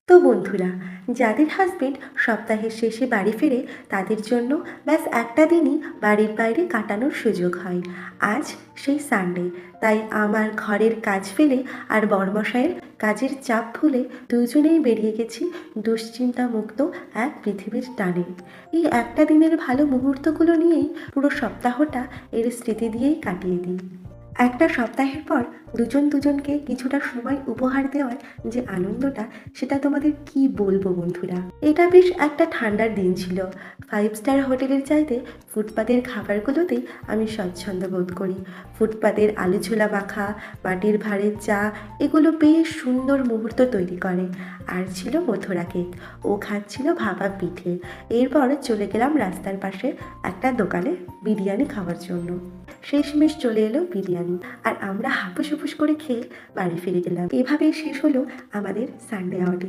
তো বন্ধুরা, যাদের হাজবেন্ড সপ্তাহের শেষে বাড়ি ফেরে তাদের জন্য ব্যাস একটা দিনই বাড়ির বাইরে কাটানোর সুযোগ হয়। আজ সেই সানডে, তাই আমার ঘরের কাজ ফেলে আর বরমশাইয়ের কাজের চাপ ভুলে দুজনেই বেরিয়ে গেছি দুশ্চিন্তা মুক্ত এক পৃথিবীর টানে। এই একটা দিনের ভালো মুহূর্তগুলো নিয়েই পুরো সপ্তাহটা এর স্মৃতি দিয়েই কাটিয়ে দিই। একটা সপ্তাহের পর দুজন দুজনকে কিছুটা সময় উপহার দেওয়ার যে আনন্দটা, সেটা তোমাদের কি বলবো বন্ধুরা। এটা বেশ একটা ঠান্ডার দিন ছিল। 5 স্টার হোটেলের চাইতে ফুটপাতের খাবারগুলোতেই আমি স্বচ্ছন্দ বোধ করি। ফুটপাতের আলু ছোলা মাখা, মাটির ভাঁড়ের চা, এগুলো বেশ সুন্দর মুহূর্ত তৈরি করে। আর ছিল মথুরা কেক, ও খাচ্ছিল ভাপা পিঠে। এরপর চলে গেলাম রাস্তার পাশে একটা দোকানে বিরিয়ানি খাওয়ার জন্য। শেষমেশ চলে এলো বিরিয়ানি, আর আমরা হাপুস হুপুস করে খেয়ে বাড়ি ফিরে গেলাম। এভাবেই শেষ হলো আমাদের সানডে আউটিং।